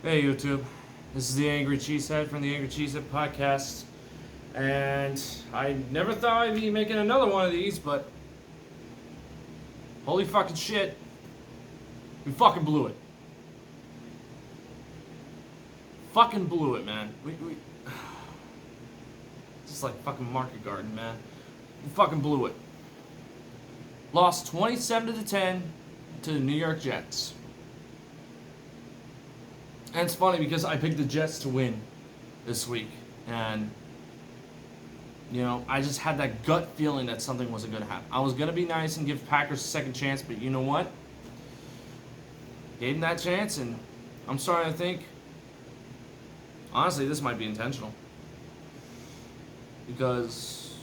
Hey YouTube, this is the Angry Cheesehead from the Angry Cheesehead podcast, and I never thought I'd be making another one of these, but holy fucking shit, we fucking blew it. Fucking blew it, man. We just like fucking Market Garden, man. We fucking blew it. Lost 27-10 to the New York Jets. And it's funny because I picked the Jets to win this week. And, you know, I just had that gut feeling that something wasn't going to happen. I was going to be nice and give Packers a second chance, but you know what? Gave them that chance, and I'm starting to think, honestly, this might be intentional. Because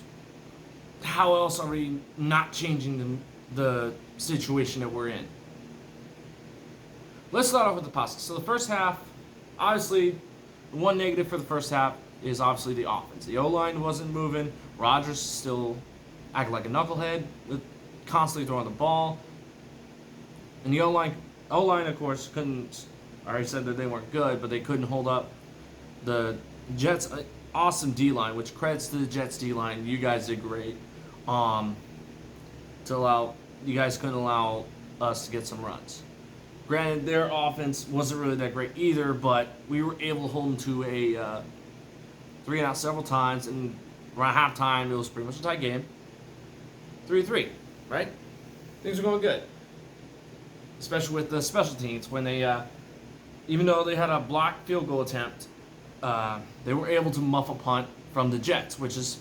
how else are we not changing the situation that we're in? Let's start off with the positives. So the first half, obviously, the one negative for the first half is obviously the offense. The O-line wasn't moving. Rodgers still acted like a knucklehead, with constantly throwing the ball. And the O-line, of course, couldn't. I already said that they weren't good, but they couldn't hold up the Jets' awesome D-line, which credits to the Jets' D-line. You guys did great. You guys couldn't allow us to get some runs. Granted, their offense wasn't really that great either, but we were able to hold them to a 3-and-out several times, and around halftime, it was pretty much a tight game. 3-3, right? Things were going good. Especially with the special teams, when they, even though they had a blocked field goal attempt, they were able to muff a punt from the Jets, which is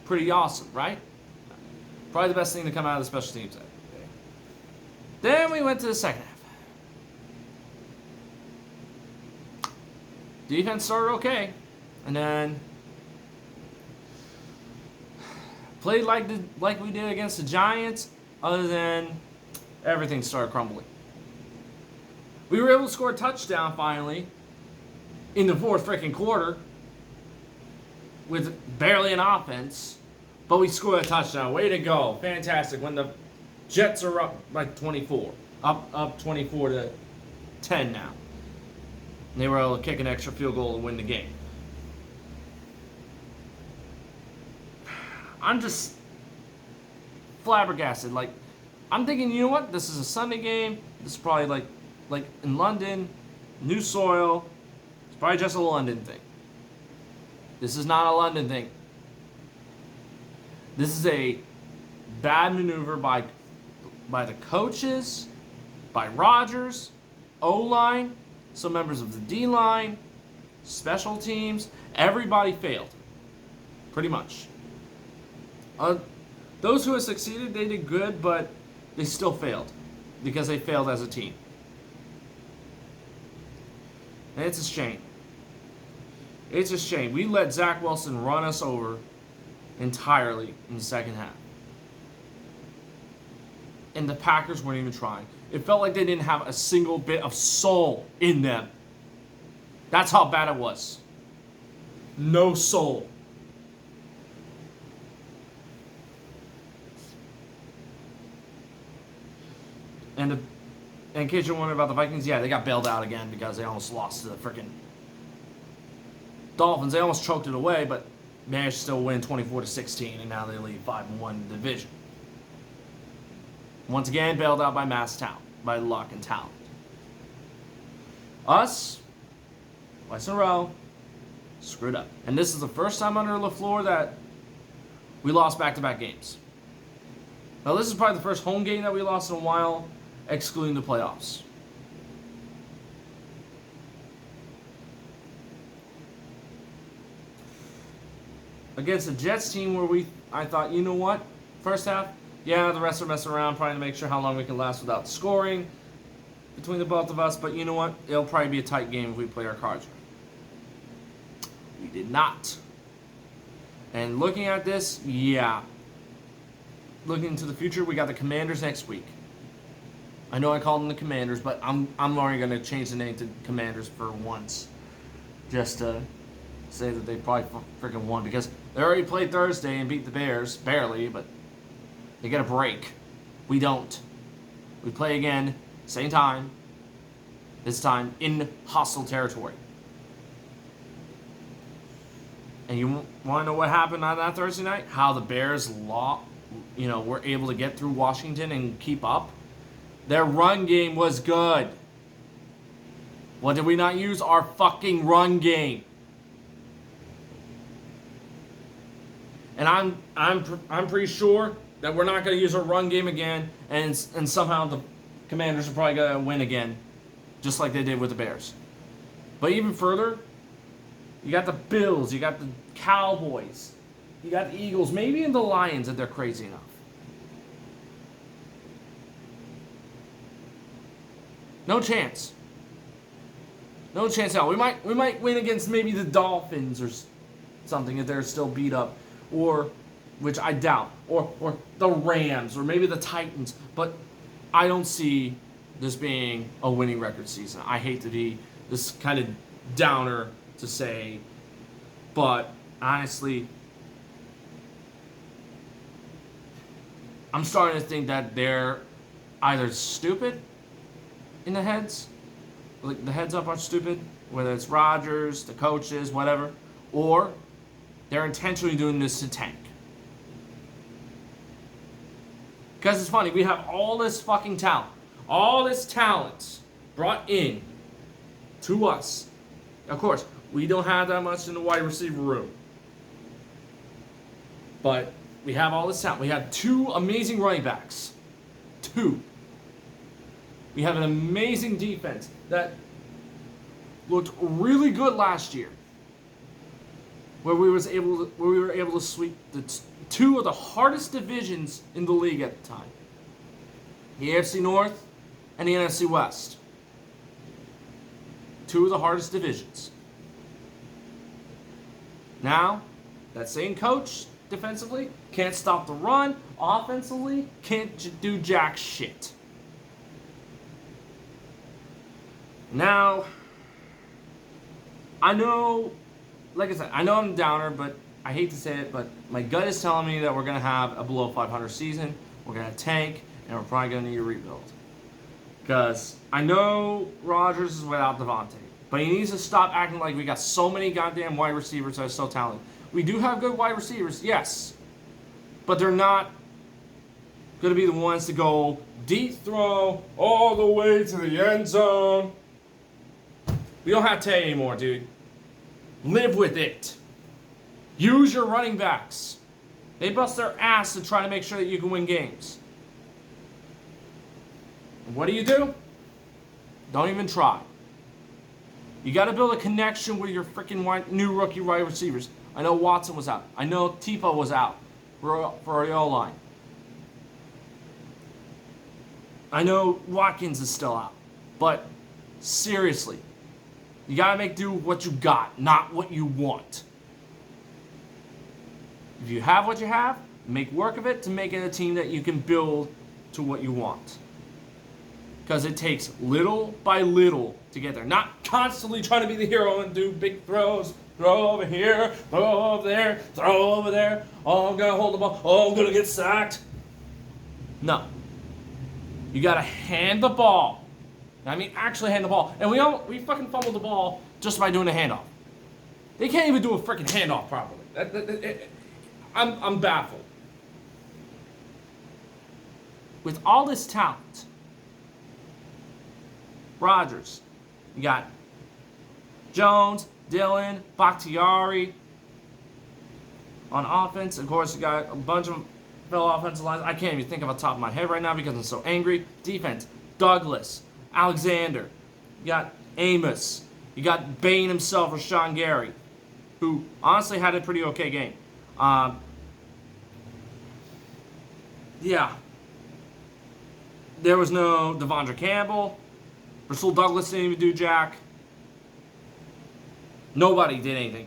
pretty awesome, right? Probably the best thing to come out of the special teams that day. Then we went to the second half. Defense started okay, and then played like we did against the Giants, other than everything started crumbling. We were able to score a touchdown finally in the fourth freaking quarter with barely an offense, but we scored a touchdown. Way to go. Fantastic. When the Jets are up by 24. Up 24-10 now. And they were able to kick an extra field goal to win the game. I'm just flabbergasted. Like, I'm thinking, you know what? This is a Sunday game. This is probably like in London, new soil. It's probably just a London thing. This is not a London thing. This is a bad maneuver by the coaches, by Rodgers, O-line, some members of the D-line, special teams. Everybody failed, pretty much. Those who have succeeded, they did good, but they still failed because they failed as a team. And it's a shame. It's a shame. We let Zach Wilson run us over entirely in the second half. And the Packers weren't even trying. It felt like they didn't have a single bit of soul in them. That's how bad it was. No soul. And in case you're wondering about the Vikings, yeah, they got bailed out again because they almost lost to the freaking Dolphins. They almost choked it away, but managed to still win 24-16, and now they lead 5-1 in the division. Once again, bailed out by mass talent, by luck and talent. Us, twice in a row, screwed up. And this is the first time under LaFleur that we lost back-to-back games. Now, this is probably the first home game that we lost in a while, excluding the playoffs. Against the Jets team where I thought, you know what? First half, yeah, the rest are messing around trying to make sure how long we can last without scoring between the both of us. But you know what? It'll probably be a tight game if we play our cards right. We did not. And looking at this, yeah. Looking into the future, we got the Commanders next week. I know I called them the Commanders, but I'm already going to change the name to Commanders for once. Just to say that they probably freaking won, because they already played Thursday and beat the Bears, barely, but they get a break. We don't. We play again, same time, this time in hostile territory. And you want to know what happened on that Thursday night? How the Bears were able to get through Washington and keep up? Their run game was good. What did we not use? Our fucking run game. And I'm pretty sure that we're not going to use our run game again, and somehow the Commanders are probably going to win again, just like they did with the Bears. But even further, you got the Bills, you got the Cowboys, you got the Eagles, maybe even the Lions if they're crazy enough. No chance. No chance at all. We might win against maybe the Dolphins or something if they're still beat up, or which I doubt, or the Rams, or maybe the Titans. But I don't see this being a winning record season. I hate to be this kind of downer to say, but honestly, I'm starting to think that they're either stupid in the heads, like the heads up are stupid, whether it's Rodgers, the coaches, whatever, or they're intentionally doing this to tank. Because it's funny, we have all this fucking talent, all this talent brought in to us. Of course, we don't have that much in the wide receiver room. But we have all this talent. We have 2 amazing running backs. 2. We have an amazing defense that looked really good last year, where we were able to sweep the 2 of the hardest divisions in the league at the time: the AFC North and the NFC West. 2 of the hardest divisions. Now, that same coach defensively can't stop the run, offensively can't do jack shit. Now, I know, like I said, I know I'm a downer, but I hate to say it, but my gut is telling me that we're going to have a below 500 season, we're going to tank, and we're probably going to need a rebuild. Because I know Rodgers is without Devontae, but he needs to stop acting like we got so many goddamn wide receivers that are so talented. We do have good wide receivers, yes, but they're not going to be the ones to go deep throw all the way to the end zone. We don't have Tay anymore, dude. Live with it. Use your running backs. They bust their ass to try to make sure that you can win games. And what do? Don't even try. You got to build a connection with your freaking new rookie wide receivers. I know Watson was out. I know Tipo was out for our O-line. I know Watkins is still out. But seriously, you got to make do with what you got, not what you want. If you have what you have, make work of it to make it a team that you can build to what you want. Because it takes little by little to get there. Not constantly trying to be the hero and do big throws. Throw over here, throw over there, throw over there. Oh, I'm going to hold the ball. Oh, I'm going to get sacked. No. You got to hand the ball. I mean, actually hand the ball. And we fucking fumbled the ball just by doing a handoff. They can't even do a freaking handoff properly. I'm baffled. With all this talent, Rodgers, you got Jones, Dillon, Bakhtiari on offense. Of course, you got a bunch of fellow offensive lines. I can't even think of the top of my head right now because I'm so angry. Defense, Douglas, Alexander. You got Amos. You got Bain himself, Rashawn Gary, who honestly had a pretty okay game. Yeah. There was no Devondre Campbell. Rasul Douglas didn't even do jack. Nobody did anything.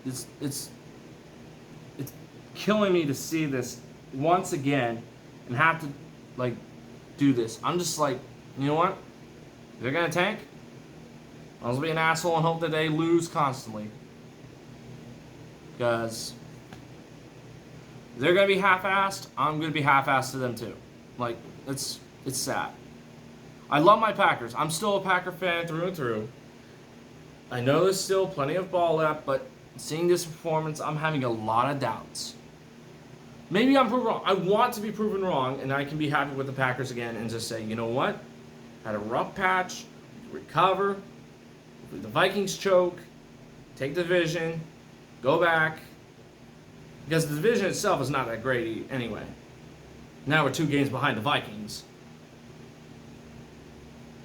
It's killing me to see this once again and have to do this. I'm just like, you know what? If they're gonna tank, I'll be an asshole and hope that they lose constantly. Because They're going to be half-assed. I'm going to be half-assed to them too. Like, it's sad. I love my Packers. I'm still a Packer fan through and through. I know there's still plenty of ball left, but seeing this performance, I'm having a lot of doubts. Maybe I'm proven wrong. I want to be proven wrong, and I can be happy with the Packers again and just say, you know what? Had a rough patch, recover. The Vikings choke, take the division, go back. Because the division itself is not that great anyway. Now we're 2 games behind the Vikings.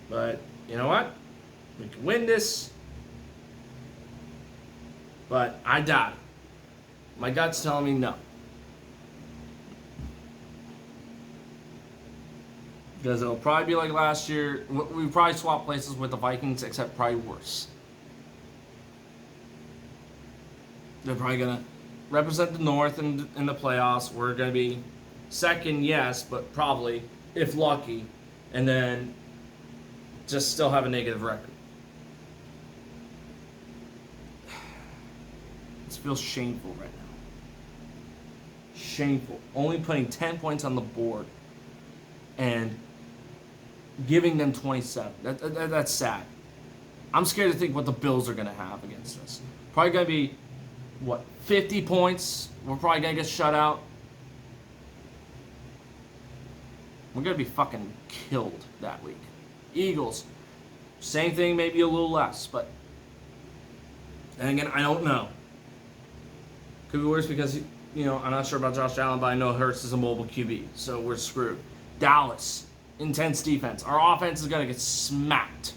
But, you know what? We can win this. But I doubt it. My gut's telling me no. Because it'll probably be like last year. We probably swap places with the Vikings, except probably worse. They're probably going to represent the North in the playoffs. We're going to be second, yes, but probably, if lucky, and then just still have a negative record. This feels shameful right now. Shameful. Only putting 10 points on the board and giving them 27. That's sad. I'm scared to think what the Bills are going to have against us. Probably going to be, 50 points? We're probably going to get shut out. We're going to be fucking killed that week. Eagles, same thing, maybe a little less, but and again, I don't know. Could be worse because, I'm not sure about Josh Allen, but I know Hurts is a mobile QB, so we're screwed. Dallas, intense defense. Our offense is going to get smacked.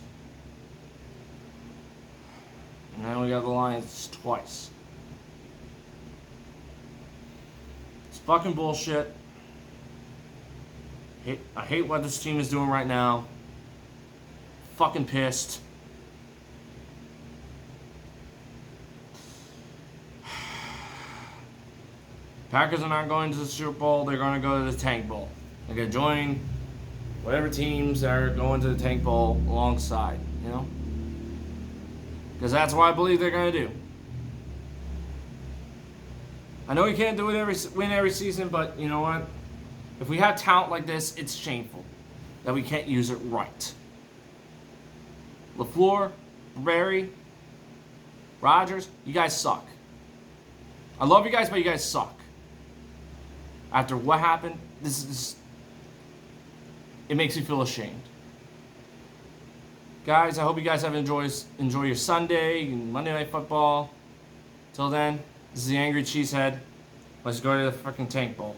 And now we got the Lions twice. It's fucking bullshit. I hate what this team is doing right now. Fucking pissed. Packers are not going to the Super Bowl. They're going to go to the Tank Bowl. They're going to join whatever teams are going to the Tank Bowl alongside, Because that's what I believe they're going to do. I know we can't do it win every season, but you know what? If we have talent like this, it's shameful that we can't use it right. LaFleur, Barry, Rodgers, you guys suck. I love you guys, but you guys suck. After what happened, it makes me feel ashamed. Guys, I hope you guys have enjoy your Sunday and Monday Night Football. Till then, this is the Angry Cheesehead. Let's go to the fucking Tank Bowl.